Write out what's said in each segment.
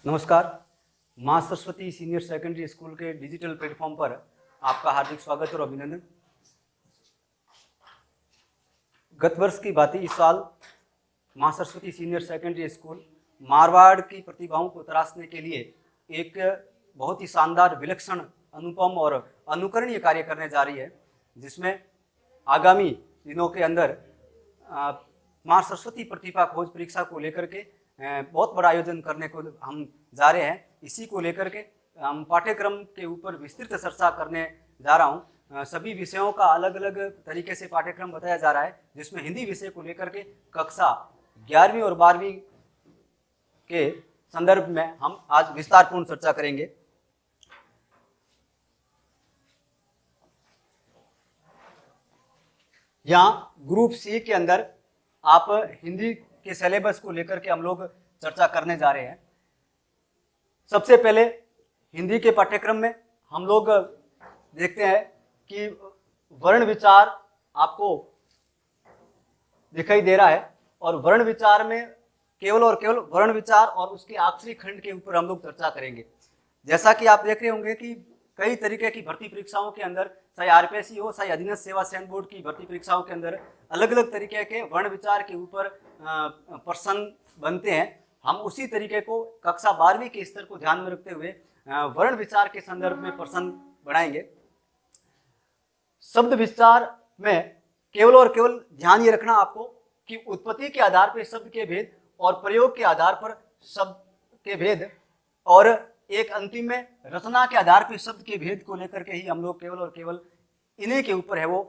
नमस्कार। माँ Saraswati senior secondary school के डिजिटल प्लेटफॉर्म पर आपका हार्दिक स्वागत और अभिनंदन। गत वर्ष की भांति इस साल माँ Saraswati senior secondary school Marwar की प्रतिभाओं को तराशने के लिए एक बहुत ही शानदार, विलक्षण, अनुपम और अनुकरणीय कार्य करने जा रही है, जिसमें आगामी दिनों के अंदर माँ सरस्वती प्रतिभा खोज परीक्षा को लेकर के बहुत बड़ा आयोजन करने को हम जा रहे हैं। इसी को लेकर के हम पाठ्यक्रम के ऊपर विस्तृत चर्चा करने जा रहा हूँ। सभी विषयों का अलग अलग तरीके से पाठ्यक्रम बताया जा रहा है, जिसमें हिंदी विषय को लेकर के कक्षा 11वीं और 12वीं के संदर्भ में हम आज विस्तारपूर्ण चर्चा करेंगे। यहाँ ग्रुप सी के अंदर आप हिंदी के सिलेबस को लेकर के हम लोग चर्चा करने जा रहे हैं। सबसे पहले हिंदी के पाठ्यक्रम में हम लोग देखते हैं कि वर्ण विचार आपको दिखाई दे रहा है, और वर्ण विचार में केवल और केवल वर्ण विचार और उसके आखिरी खंड के ऊपर हम लोग चर्चा करेंगे। जैसा कि आप देख रहे होंगे कि कई तरीके की भर्ती परीक्षाओं के अंदर, चाहे आरपीएससी हो, चाहे अधीनस्थ सेवा चयन बोर्ड की भर्ती परीक्षाओं के अंदर अलग अलग तरीके के वर्ण विचार के ऊपर प्रश्न बनते हैं। हम उसी तरीके को कक्षा 12वीं के स्तर को ध्यान में रखते हुए वर्ण विचार के संदर्भ में प्रश्न बनाएंगे। शब्द विचार में केवल और केवल ध्यान ये रखना आपको कि उत्पत्ति के आधार पर शब्द के भेद और प्रयोग के आधार पर शब्द के भेद, और एक अंतिम में रचना के आधार पर शब्द के भेद को लेकर के ही हम लोग केवल और केवल इन्हीं के ऊपर है वो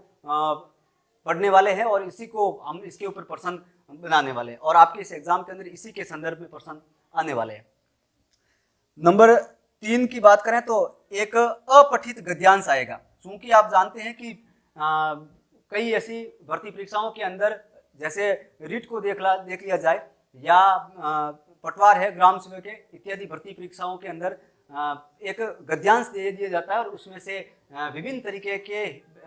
पढ़ने वाले हैं, और इसी को हम इसके ऊपर प्रश्न बनाने वाले हैं, और आपके इस एग्जाम के अंदर इसी के संदर्भ में प्रश्न आने वाले हैं। नंबर 3 की बात करें तो एक अपठित गद्यांश आएगा। क्योंकि आप जानते हैं कि कई ऐसी भर्ती परीक्षाओं के अंदर, जैसे रीट को देख लिया जाए, या पटवार है, ग्राम सेवक है, इत्यादि भर्ती परीक्षाओं के अंदर एक गद्यांश दे दिया जाता है, और उसमें से विभिन्न तरीके के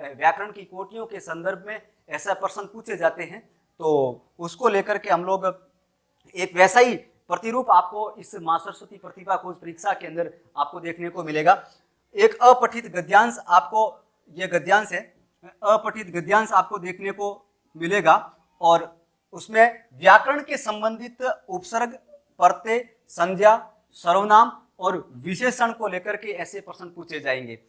व्याकरण की कोटियों के संदर्भ में ऐसा प्रश्न पूछे जाते हैं। तो उसको लेकर के हम लोग एक वैसा ही प्रतिरूप आपको इस माँ सरस्वती प्रतिभा खोज परीक्षा के अंदर आपको देखने को मिलेगा। एक अपठित गद्यांश, आपको ये गद्यांश है, अपठित गद्यांश आपको देखने को मिलेगा, और उसमें व्याकरण के संबंधित उपसर्ग, प्रत्यय, संज्ञा, सर्वनाम और विशेषण को लेकर के ऐसे प्रश्न पूछे जाएंगे।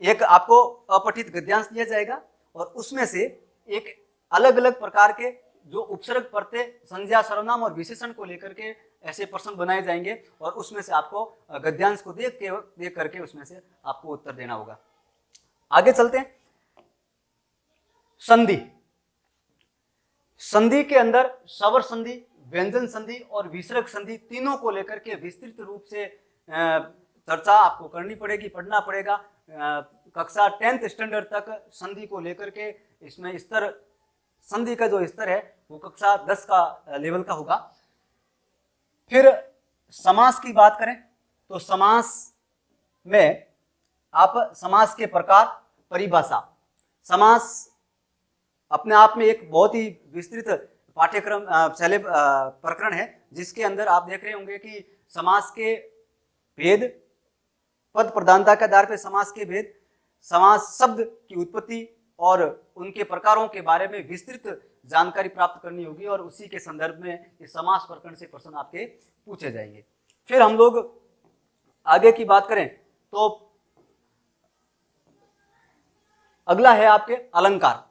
एक आपको अपठित गद्यांश दिया जाएगा, और उसमें से एक अलग अलग प्रकार के जो उपसर्ग, प्रत्यय, संज्ञा, सर्वनाम और विशेषण को लेकर के ऐसे प्रश्न बनाए जाएंगे, और उसमें से आपको गद्यांश को देख करके उसमें से आपको उत्तर देना होगा। आगे चलते हैं। संधि। संधि के अंदर स्वर संधि, व्यंजन संधि और विसर्ग संधि तीनों को लेकर के विस्तृत रूप से चर्चा आपको करनी पड़ेगी, पढ़ना पड़ेगा। कक्षा 10th स्टैंडर्ड तक संधि को लेकर के इसमें स्तर, संधि का जो स्तर है वो कक्षा 10 का लेवल का होगा। फिर समास की बात करें तो समास में आप समास के प्रकार, परिभाषा, समास अपने आप में एक बहुत ही विस्तृत पाठ्यक्रम प्रकरण है, जिसके अंदर आप देख रहे होंगे कि समास के भेद, पद प्रधानता के आधार पर समास के भेद, समास शब्द की उत्पत्ति और उनके प्रकारों के बारे में विस्तृत जानकारी प्राप्त करनी होगी, और उसी के संदर्भ में इस समास प्रकरण से प्रश्न आपके पूछे जाएंगे। फिर हम लोग आगे की बात करें तो अगला है आपके अलंकार।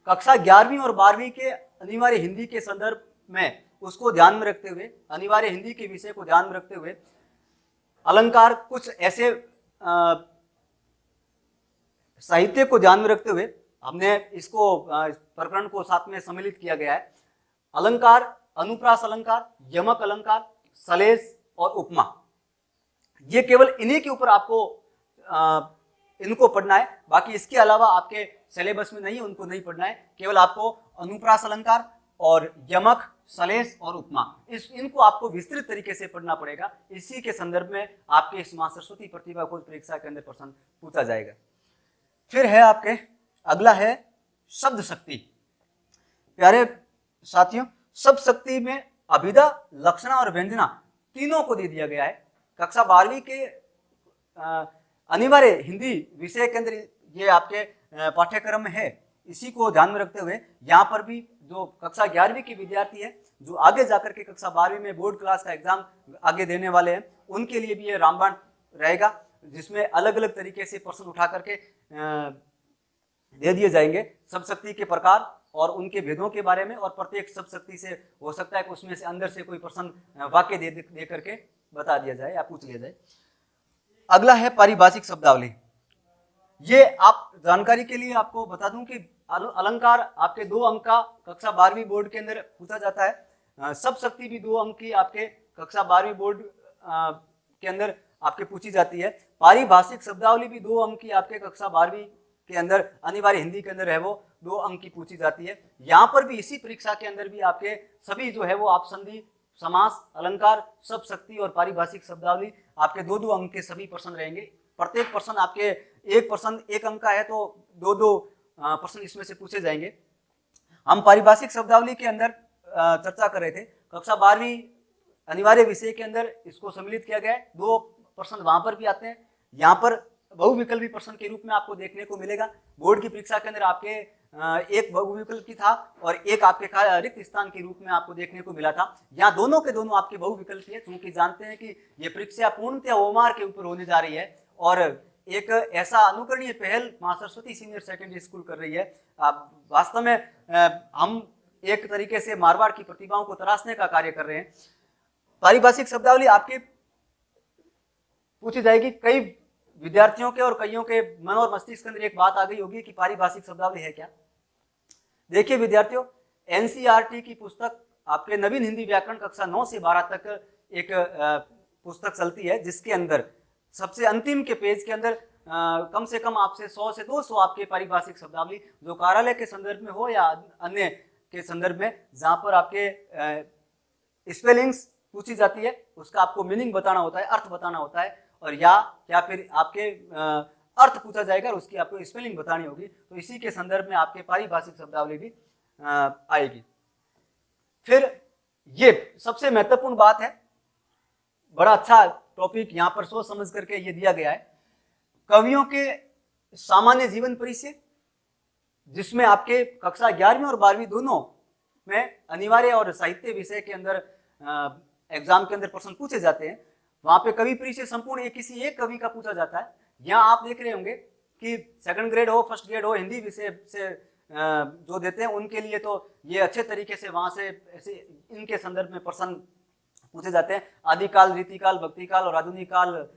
कक्षा 11वीं और 12वीं के अनिवार्य हिंदी के संदर्भ में उसको ध्यान में रखते हुए, अनिवार्य हिंदी के विषय को ध्यान में रखते हुए अलंकार, कुछ ऐसे साहित्य को ध्यान में रखते हुए हमने इसको प्रकरण को साथ में सम्मिलित किया गया है। अलंकार, अनुप्रास अलंकार, यमक अलंकार, सलेश और उपमा, ये केवल इन्हीं के ऊपर आपको इनको पढ़ना है। बाकी इसके अलावा आपके सिलेबस में नहीं, उनको नहीं पढ़ना है। केवल आपको अनुप्रास अलंकार और यमक, सलेश और उपमा, इनको आपको विस्तृत तरीके से पढ़ना पड़ेगा। इसी के संदर्भ में आपके इस माँ सरस्वती प्रतिभा खोज परीक्षा के अंदर प्रश्न पूछा जाएगा। फिर है आपके अगला है शब्द शक्ति। प्यारे साथियों, शब्द शक्ति में अभिधा, लक्षणा और व्यंजना तीनों को दे दिया गया है। कक्षा 12वीं के अनिवार्य हिंदी विषय के अंदर ये आपके पाठ्यक्रम में है। इसी को ध्यान में रखते हुए यहाँ पर भी जो कक्षा 11वीं के विद्यार्थी है जो आगे जाकर के कक्षा 12वीं में बोर्ड क्लास का एग्जाम आगे देने वाले हैं, उनके लिए भी ये रामबाण रहेगा, जिसमें अलग अलग तरीके से प्रश्न उठा करके दे दिए जाएंगे सब शक्ति के प्रकार और उनके भेदों के बारे में, और प्रत्येक सब शक्ति से हो सकता है कि उसमें से अंदर से कोई प्रश्न वाक्य दे करके बता दिया जाए या पूछ लिया जाए। अगला है पारिभाषिक शब्दावली। ये आप जानकारी के लिए आपको बता दूं कि अलंकार आपके 2 अंक का कक्षा 12वीं बोर्ड के अंदर पूछा जाता है। सब शक्ति भी 2 अंक की आपके कक्षा 12वीं बोर्ड के अंदर आपके पूछी जाती है। पारिभाषिक शब्दावली भी 2 अंक की आपके कक्षा 12वीं के अंदर अनिवार्य हिंदी के अंदर है वो 2 अंक की पूछी जाती है। यहाँ पर भी इसी परीक्षा के अंदर भी आपके सभी जो है वो आप संधि, समास, अलंकार, सब शक्ति और पारिभाषिक शब्दावली आपके 2-2 अंक के सभी प्रश्न रहेंगे। प्रत्येक प्रश्न आपके एक प्रश्न 1 अंक का है तो 2-2 प्रश्न इसमें से पूछे जाएंगे। हम पारिभाषिक शब्दावली के अंदर चर्चा कर रहे थे। कक्षा 12वीं अनिवार्य विषय के अंदर इसको सम्मिलित किया गया है। 2 प्रश्न वहां पर भी आते हैं, यहाँ पर बहुविकल्पी प्रश्न के रूप में आपको देखने को मिलेगा। बोर्ड की परीक्षा के अंदर आपके एक बहुविकल्पी था और एक आपके रिक्त स्थान के रूप में आपको देखने को मिला था। यहाँ दोनों के दोनों आपके बहुविकल्पी है, क्योंकि जानते हैं कि ये परीक्षा पूर्णतः ओमार के ऊपर होने जा रही है और एक ऐसा अनुकरणीय पहल मां सरस्वती सीनियर सेकेंडरी स्कूल कर रही है। वास्तव में हम एक तरीके से मारवाड़ की प्रतिभाओं को तराशने का कार्य कर रहे हैं। पारिभाषिक शब्दावली आपके पूछी जाएगी। कई विद्यार्थियों के और कईयों के मन और मस्तिष्क के अंदर एक बात आ गई होगी कि पारिभाषिक शब्दावली है क्या। देखिए विद्यार्थियों, एनसीईआरटी की पुस्तक आपके नवीन हिंदी व्याकरण कक्षा 9 से 12 तक एक पुस्तक चलती है, जिसके अंदर सबसे अंतिम के पेज के अंदर कम से कम आपसे 100 से 200 आपके पारिभाषिक शब्दावली जो कार्यालय के संदर्भ में हो या अन्य के संदर्भ में, जहां पर आपके स्पेलिंग्स पूछी जाती है, उसका आपको मीनिंग बताना होता है, अर्थ बताना होता है, और या फिर आपके अर्थ पूछा जाएगा और उसकी आपको स्पेलिंग बतानी होगी। तो इसी के संदर्भ में आपके पारिभाषिक शब्दावली भी आएगी। फिर ये सबसे महत्वपूर्ण बात है, बड़ा अच्छा टॉपिक यहाँ पर सोच समझ करके ये दिया गया है, कवियों के सामान्य जीवन परिचय, जिसमें आपके कक्षा 11वीं और 12वीं दोनों में अनिवार्य और साहित्य विषय के अंदर एग्जाम के अंदर प्रश्न पूछे जाते हैं। वहां पे कवि परिचय संपूर्ण किसी एक कवि का पूछा जाता है। यहाँ आप देख रहे होंगे कि 2nd ग्रेड हो, 1st ग्रेड हो, हिंदी विषय से जो देते हैं उनके लिए तो ये अच्छे तरीके से वहां से ऐसे इनके संदर्भ में प्रश्न पूछे जाते हैं। आदिकाल, रीतिकाल, भक्तिकाल और आधुनिक काल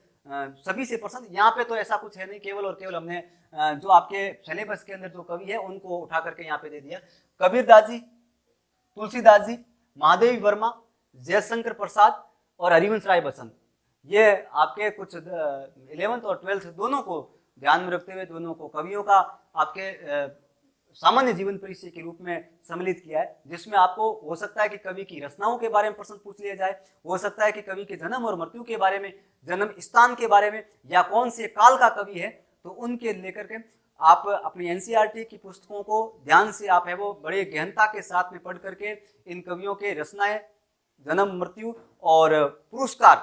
सभी से प्रश्न। यहाँ पे तो ऐसा कुछ है नहीं, केवल और केवल हमने जो आपके सिलेबस के अंदर जो कवि है उनको उठा करके यहाँ पे दे दिया। कबीरदास जी, तुलसीदास जी, महादेवी वर्मा, जयशंकर प्रसाद और हरिवंश राय बसंत, ये आपके कुछ 11th और 12th दोनों को ध्यान में रखते हुए दोनों को कवियों का आपके सामान्य जीवन परिचय के रूप में सम्मिलित किया है, जिसमें आपको हो सकता है कि कवि की रचनाओं के बारे में प्रश्न पूछ लिया जाए, हो सकता है कि कवि के जन्म और मृत्यु के बारे में, जन्म स्थान के बारे में, या कौन से काल का कवि है, तो उनके लेकर के आप अपनी एनसीईआरटी की पुस्तकों को ध्यान से आप है वो बड़े गहनता के साथ में पढ़ करके इन कवियों के रचनाएं, जन्म, मृत्यु और पुरस्कार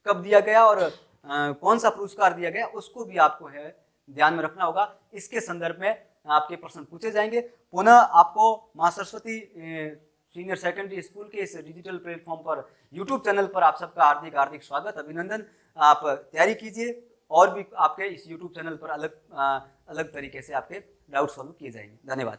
कब दिया गया और कौन सा पुरस्कार दिया गया, उसको भी आपको है ध्यान में रखना होगा। इसके संदर्भ में आपके प्रश्न पूछे जाएंगे। पुनः आपको मां सरस्वती सीनियर सेकेंडरी स्कूल के इस डिजिटल प्लेटफॉर्म पर, यूट्यूब चैनल पर आप सबका हार्दिक हार्दिक स्वागत, अभिनंदन। आप तैयारी कीजिए और भी आपके इस यूट्यूब चैनल पर अलग अलग तरीके से आपके डाउट सॉल्व किए जाएंगे। धन्यवाद।